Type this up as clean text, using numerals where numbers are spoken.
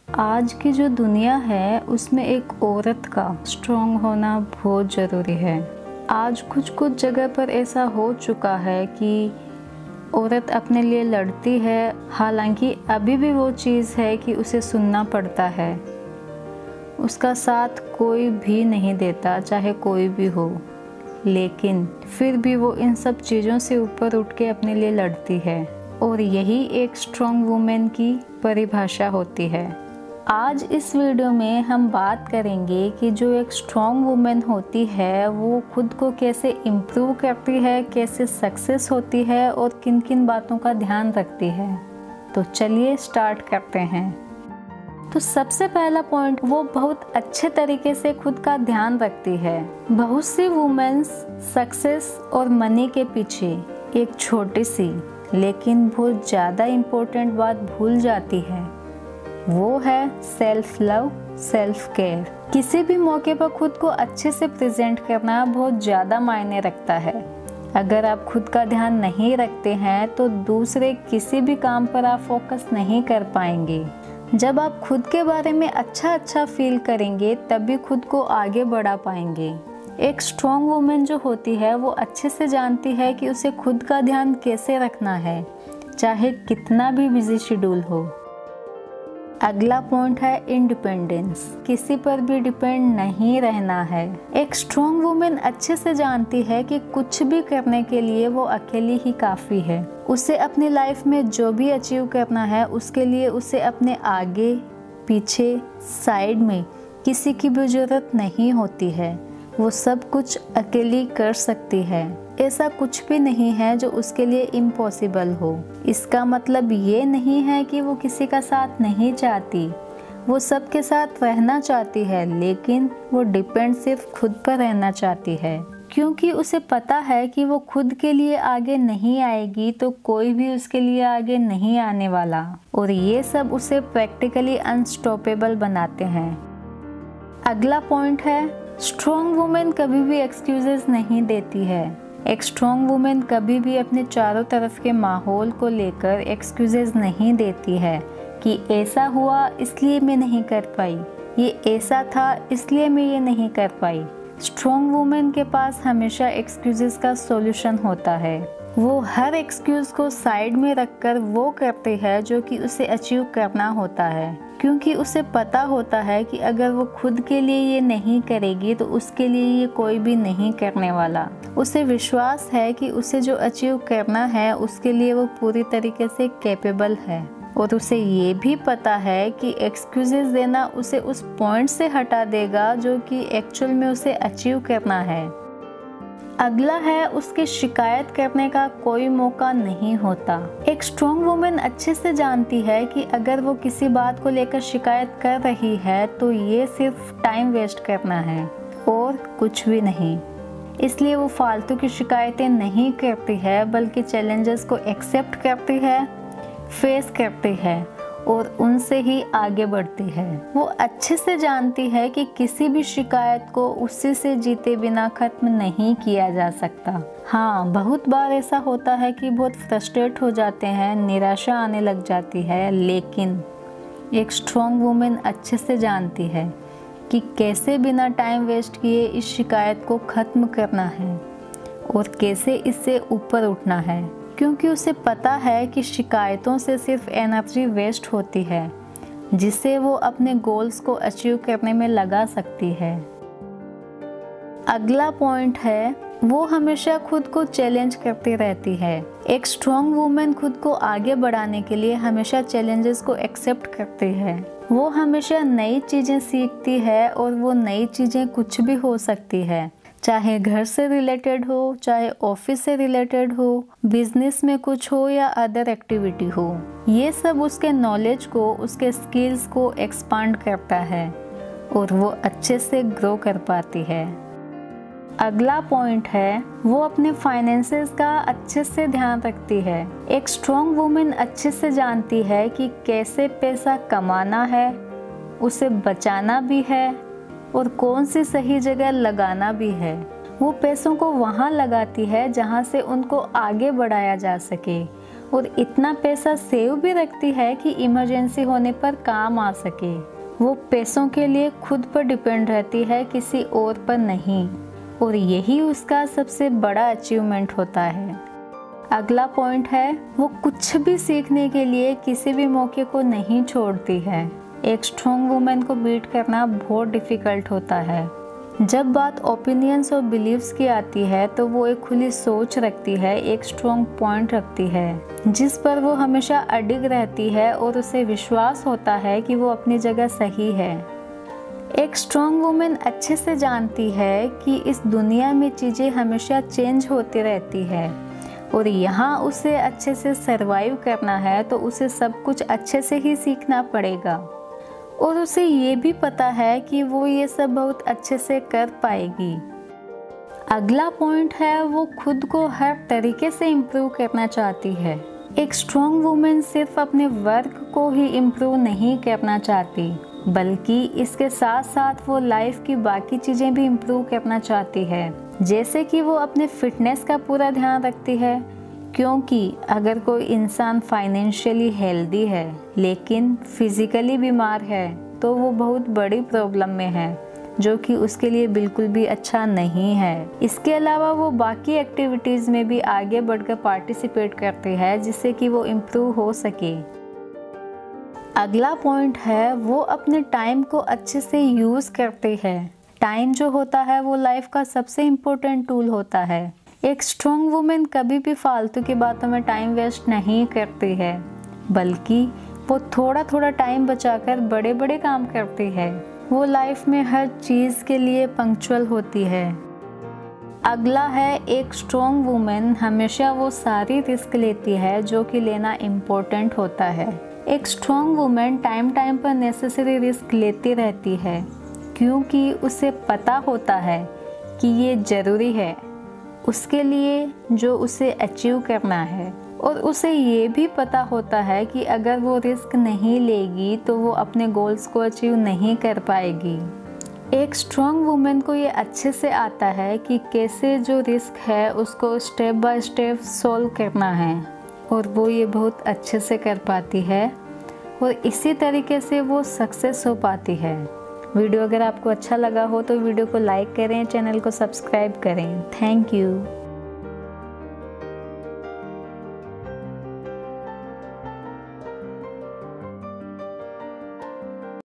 आज की जो दुनिया है उसमें एक औरत का स्ट्रॉन्ग होना बहुत ज़रूरी है। आज कुछ जगह पर ऐसा हो चुका है कि औरत अपने लिए लड़ती है, हालांकि अभी भी वो चीज़ है कि उसे सुनना पड़ता है। उसका साथ कोई भी नहीं देता, चाहे कोई भी हो, लेकिन फिर भी वो इन सब चीज़ों से ऊपर उठ के अपने लिए लड़ती है और यही एक स्ट्रॉन्ग वुमेन की परिभाषा होती है। आज इस वीडियो में हम बात करेंगे कि जो एक स्ट्रॉन्ग वुमेन होती है वो खुद को कैसे इम्प्रूव करती है, कैसे सक्सेस होती है और किन किन बातों का ध्यान रखती है। तो चलिए स्टार्ट करते हैं। तो सबसे पहला पॉइंट, वो बहुत अच्छे तरीके से खुद का ध्यान रखती है। बहुत सी वुमेन्स सक्सेस और मनी के पीछे एक छोटी सी लेकिन बहुत ज़्यादा इम्पोर्टेंट बात भूल जाती है, वो है सेल्फ लव, सेल्फ केयर। किसी भी मौके पर खुद को अच्छे से प्रेजेंट करना बहुत ज़्यादा मायने रखता है। अगर आप खुद का ध्यान नहीं रखते हैं तो दूसरे किसी भी काम पर आप फोकस नहीं कर पाएंगे। जब आप खुद के बारे में अच्छा फील करेंगे तभी खुद को आगे बढ़ा पाएंगे। एक स्ट्रॉन्ग वुमेन जो होती है वो अच्छे से जानती है कि उसे खुद का ध्यान कैसे रखना है, चाहे कितना भी बिजी शेड्यूल हो। अगला पॉइंट है इंडिपेंडेंस। किसी पर भी डिपेंड नहीं रहना है। एक स्ट्रॉन्ग वुमेन अच्छे से जानती है कि कुछ भी करने के लिए वो अकेली ही काफ़ी है। उसे अपनी लाइफ में जो भी अचीव करना है उसके लिए उसे अपने आगे पीछे साइड में किसी की भी ज़रूरत नहीं होती है। वो सब कुछ अकेली कर सकती है। ऐसा कुछ भी नहीं है जो उसके लिए इम्पॉसिबल हो। इसका मतलब ये नहीं है कि वो किसी का साथ नहीं चाहती, वो सबके साथ रहना चाहती है, लेकिन वो डिपेंड सिर्फ खुद पर रहना चाहती है, क्योंकि उसे पता है कि वो खुद के लिए आगे नहीं आएगी तो कोई भी उसके लिए आगे नहीं आने वाला। और ये सब उसे प्रैक्टिकली अनस्टॉपेबल बनाते हैं। अगला पॉइंट है, स्ट्रॉन्ग वुमेन कभी भी एक्सक्यूजेस नहीं देती है। एक स्ट्रॉन्ग वुमेन कभी भी अपने चारों तरफ के माहौल को लेकर एक्सक्यूजेस नहीं देती है कि ऐसा हुआ इसलिए मैं नहीं कर पाई, ये ऐसा था इसलिए मैं ये नहीं कर पाई। स्ट्रॉन्ग वुमेन के पास हमेशा एक्सक्यूजेस का सॉल्यूशन होता है। वो हर एक्सक्यूज को साइड में रखकर वो करती है जो कि उसे अचीव करना होता है, क्योंकि उसे पता होता है कि अगर वो खुद के लिए ये नहीं करेगी तो उसके लिए ये कोई भी नहीं करने वाला। उसे विश्वास है कि उसे जो अचीव करना है उसके लिए वो पूरी तरीके से कैपेबल है। और उसे ये भी पता है कि एक्सक्यूजेस देना उसे उस पॉइंट से हटा देगा जो कि एक्चुअल में उसे अचीव करना है। अगला है, उसके शिकायत करने का कोई मौका नहीं होता। एक स्ट्रॉन्ग वुमेन अच्छे से जानती है कि अगर वो किसी बात को लेकर शिकायत कर रही है तो ये सिर्फ टाइम वेस्ट करना है और कुछ भी नहीं। इसलिए वो फालतू की शिकायतें नहीं करती है, बल्कि चैलेंजेस को एक्सेप्ट करती है, फेस करती है और उनसे ही आगे बढ़ती है। वो अच्छे से जानती है कि किसी भी शिकायत को उसी से जीते बिना खत्म नहीं किया जा सकता। हाँ, बहुत बार ऐसा होता है कि बहुत फ्रस्ट्रेट हो जाते हैं, निराशा आने लग जाती है, लेकिन एक स्ट्रॉन्ग वुमेन अच्छे से जानती है कि कैसे बिना टाइम वेस्ट किए इस शिकायत को खत्म करना है और कैसे इससे ऊपर उठना है, क्योंकि उसे पता है कि शिकायतों से सिर्फ एनर्जी वेस्ट होती है जिसे वो अपने गोल्स को अचीव करने में लगा सकती है। अगला पॉइंट है, वो हमेशा खुद को चैलेंज करती रहती है। एक स्ट्रॉन्ग वुमेन खुद को आगे बढ़ाने के लिए हमेशा चैलेंजेस को एक्सेप्ट करती है। वो हमेशा नई चीज़ें सीखती है और वो नई चीज़ें कुछ भी हो सकती है, चाहे घर से रिलेटेड हो, चाहे ऑफिस से रिलेटेड हो, बिजनेस में कुछ हो या अदर एक्टिविटी हो। ये सब उसके नॉलेज को, उसके स्किल्स को एक्सपांड करता है और वो अच्छे से ग्रो कर पाती है। अगला पॉइंट है, वो अपने फाइनेंसेस का अच्छे से ध्यान रखती है। एक स्ट्रॉन्ग वुमेन अच्छे से जानती है कि कैसे पैसा कमाना है, उसे बचाना भी है और कौन सी सही जगह लगाना भी है। वो पैसों को वहाँ लगाती है जहाँ से उनको आगे बढ़ाया जा सके और इतना पैसा सेव भी रखती है कि इमरजेंसी होने पर काम आ सके। वो पैसों के लिए खुद पर डिपेंड रहती है, किसी और पर नहीं, और यही उसका सबसे बड़ा अचीवमेंट होता है। अगला पॉइंट है, वो कुछ भी सीखने के लिए किसी भी मौके को नहीं छोड़ती है। एक स्ट्रॉन्ग वुमेन को बीट करना बहुत डिफ़िकल्ट होता है। जब बात ओपिनियंस और बिलीव्स की आती है तो वो एक खुली सोच रखती है, एक स्ट्रॉन्ग पॉइंट रखती है जिस पर वो हमेशा अडिग रहती है और उसे विश्वास होता है कि वो अपनी जगह सही है। एक स्ट्रॉन्ग वुमेन अच्छे से जानती है कि इस दुनिया में चीज़ें हमेशा चेंज होती रहती है और यहाँ उसे अच्छे से सरवाइव करना है तो उसे सब कुछ अच्छे से ही सीखना पड़ेगा। और उसे ये भी पता है कि वो ये सब बहुत अच्छे से कर पाएगी। अगला पॉइंट है, वो खुद को हर तरीके से इम्प्रूव करना चाहती है। एक स्ट्रॉन्ग वुमेन सिर्फ अपने वर्क को ही इम्प्रूव नहीं करना चाहती, बल्कि इसके साथ साथ वो लाइफ की बाकी चीज़ें भी इम्प्रूव करना चाहती है। जैसे कि वो अपने फिटनेस का पूरा ध्यान रखती है, क्योंकि अगर कोई इंसान फाइनेंशियली हेल्दी है लेकिन फिजिकली बीमार है तो वो बहुत बड़ी प्रॉब्लम में है, जो कि उसके लिए बिल्कुल भी अच्छा नहीं है। इसके अलावा वो बाकी एक्टिविटीज़ में भी आगे बढ़कर पार्टिसिपेट करती है जिससे कि वो इम्प्रूव हो सके। अगला पॉइंट है, वो अपने टाइम को अच्छे से यूज़ करती है। टाइम जो होता है वो लाइफ का सबसे इम्पोर्टेंट टूल होता है। एक स्ट्रॉन्ग वुमेन कभी भी फालतू की बातों में टाइम वेस्ट नहीं करती है, बल्कि वो थोड़ा थोड़ा टाइम बचाकर बड़े बड़े काम करती है। वो लाइफ में हर चीज़ के लिए पंक्चुअल होती है। अगला है, एक स्ट्रॉन्ग वुमेन हमेशा वो सारी रिस्क लेती है जो कि लेना इम्पोर्टेंट होता है। एक स्ट्रॉन्ग वुमेन टाइम टाइम पर नेसेसरी रिस्क लेती रहती है, क्योंकि उसे पता होता है कि ये ज़रूरी है उसके लिए जो उसे अचीव करना है, और उसे ये भी पता होता है कि अगर वो रिस्क नहीं लेगी तो वो अपने गोल्स को अचीव नहीं कर पाएगी। एक स्ट्रॉन्ग वुमेन को ये अच्छे से आता है कि कैसे जो रिस्क है उसको स्टेप बाय स्टेप सॉल्व करना है, और वो ये बहुत अच्छे से कर पाती है और इसी तरीके से वो सक्सेस हो पाती है। वीडियो अगर आपको अच्छा लगा हो तो वीडियो को लाइक करें, चैनल को सब्सक्राइब करें। Thank you.